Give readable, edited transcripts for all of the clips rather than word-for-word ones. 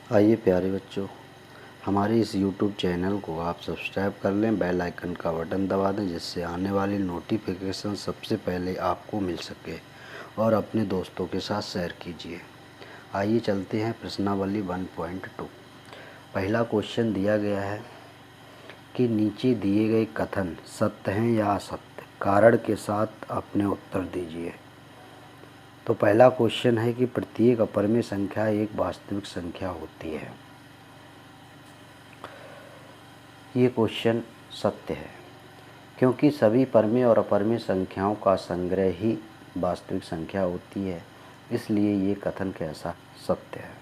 आइए प्यारे बच्चों, हमारे इस YouTube चैनल को आप सब्सक्राइब कर लें, बेल आइकन का बटन दबा दें जिससे आने वाली नोटिफिकेशन सबसे पहले आपको मिल सके और अपने दोस्तों के साथ शेयर कीजिए। आइए चलते हैं प्रश्नावली 1.2। पहला क्वेश्चन दिया गया है कि नीचे दिए गए कथन सत्य हैं या असत्य, कारण के साथ अपने उत्तर दीजिए। तो पहला क्वेश्चन है कि प्रत्येक अपरिमेय संख्या एक वास्तविक संख्या होती है। ये क्वेश्चन सत्य है क्योंकि सभी परिमेय और अपरिमेय संख्याओं का संग्रह ही वास्तविक संख्या होती है, इसलिए ये कथन कैसा सत्य है।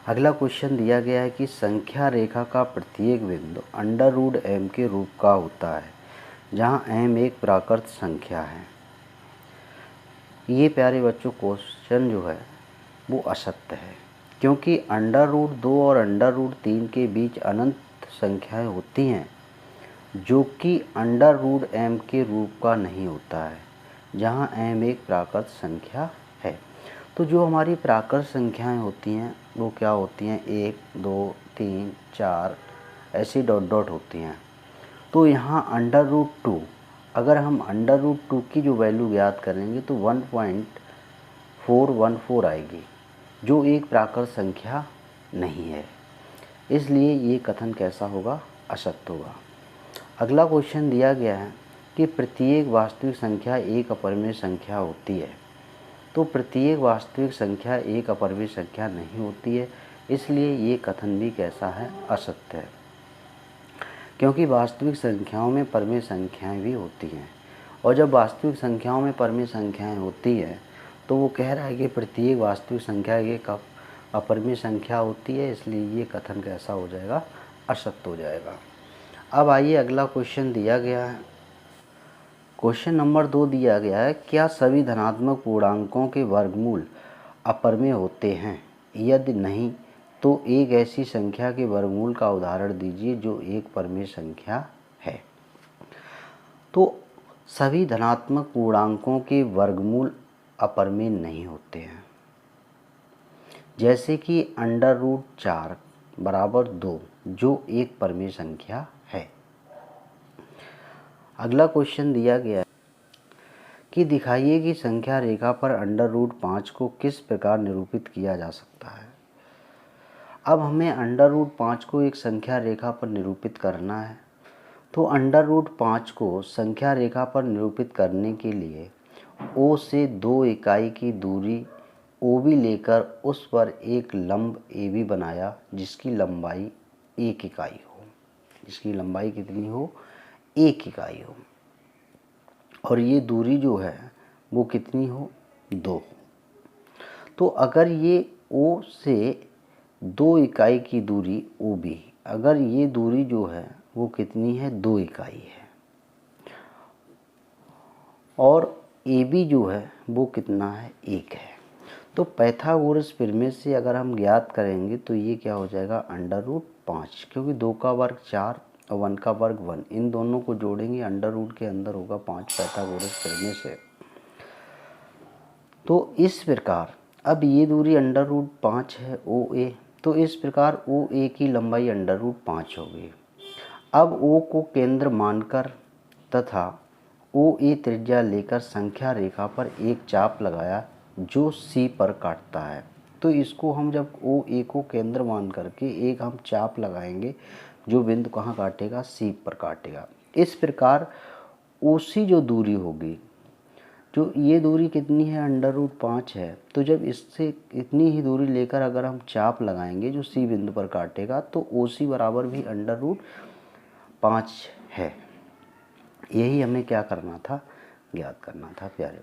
अगला क्वेश्चन दिया गया है कि संख्या रेखा का प्रत्येक बिंदु √m के रूप का होता है, जहाँ m एक प्राकृत संख्या है। ये प्यारे बच्चों क्वेश्चन जो है वो असत्य है क्योंकि √2 और √3 के बीच अनंत संख्याएं होती हैं जो कि √m के रूप का नहीं होता है, जहाँ m एक प्राकृत संख्या है। तो जो हमारी प्राकृत संख्याएं होती हैं वो क्या होती हैं, 1 2 3 4 ऐसी डॉट डॉट होती हैं। तो यहाँ √2, अगर हम √2 की जो वैल्यू ज्ञात करेंगे तो 1.414 आएगी, जो एक प्राकृत संख्या नहीं है, इसलिए ये कथन कैसा होगा, असत्य होगा। अगला क्वेश्चन दिया गया है कि प्रत्येक वास्तविक संख्या एक अपरिमेय संख्या होती है। तो प्रत्येक वास्तविक संख्या एक अपरिमेय संख्या नहीं होती है, इसलिए ये कथन भी कैसा है, असत्य है। क्योंकि वास्तविक संख्याओं में परिमेय संख्याएं भी होती हैं, और जब वास्तविक संख्याओं में परिमेय संख्याएं होती हैं तो वो कह रहा है कि प्रत्येक वास्तविक संख्या एक अपरिमेय संख्या होती है, इसलिए ये कथन कैसा हो जाएगा, असत्य हो जाएगा। अब आइए अगला क्वेश्चन दिया गया है, क्वेश्चन नंबर 2 दिया गया है, क्या सभी धनात्मक पूर्णांकों के वर्गमूल अपरिमेय होते हैं? यदि नहीं तो एक ऐसी संख्या के वर्गमूल का उदाहरण दीजिए जो एक परिमेय संख्या है। तो सभी धनात्मक पूर्णांकों के वर्गमूल अपरिमेय नहीं होते हैं, जैसे कि √4 बराबर 2 जो एक परिमेय संख्या है। अगला क्वेश्चन दिया गया है कि दिखाइए कि संख्या रेखा पर √5 को किस प्रकार निरूपित किया जा सकता है। अब हमें √5 को एक संख्या रेखा पर निरूपित करना है। तो √5 को संख्या रेखा पर निरूपित करने के लिए O से 2 इकाई की दूरी OB लेकर उस पर एक लंब AB बनाया जिसकी लंबाई 1 इकाई हो, जिसकी लंबाई कितनी हो, 1 इकाई हो, और ये दूरी जो है वो कितनी हो, 2। तो अगर ये O से 2 इकाई की दूरी OB, अगर ये दूरी जो है वो कितनी है, 2 इकाई है, और AB जो है वो कितना है, 1 है। तो पाइथागोरस प्रमेय से अगर हम ज्ञात करेंगे तो ये क्या हो जाएगा, √5, क्योंकि 2 का वर्ग 4 और 1 का वर्ग 1, इन दोनों को जोड़ेंगे, √ के अंदर होगा 5 पाइथागोरस प्रमेय से। तो इस प्रकार अब ये दूरी √5 है OA, तो इस प्रकार OA की लंबाई √5 होगी। अब O को केंद्र मानकर तथा OA त्रिज्या लेकर संख्या रेखा पर एक चाप लगाया जो C पर काटता है। तो इसको हम जब OA को केंद्र मान करके एक हम चाप लगाएंगे जो बिंदु कहाँ काटेगा, C पर काटेगा। इस प्रकार OC जो दूरी होगी, जो ये दूरी कितनी है, √5 है, तो जब इससे इतनी ही दूरी लेकर अगर हम चाप लगाएंगे जो C बिंदु पर काटेगा तो OC बराबर भी √5 है। यही हमें क्या करना था, ज्ञात करना था प्यारे।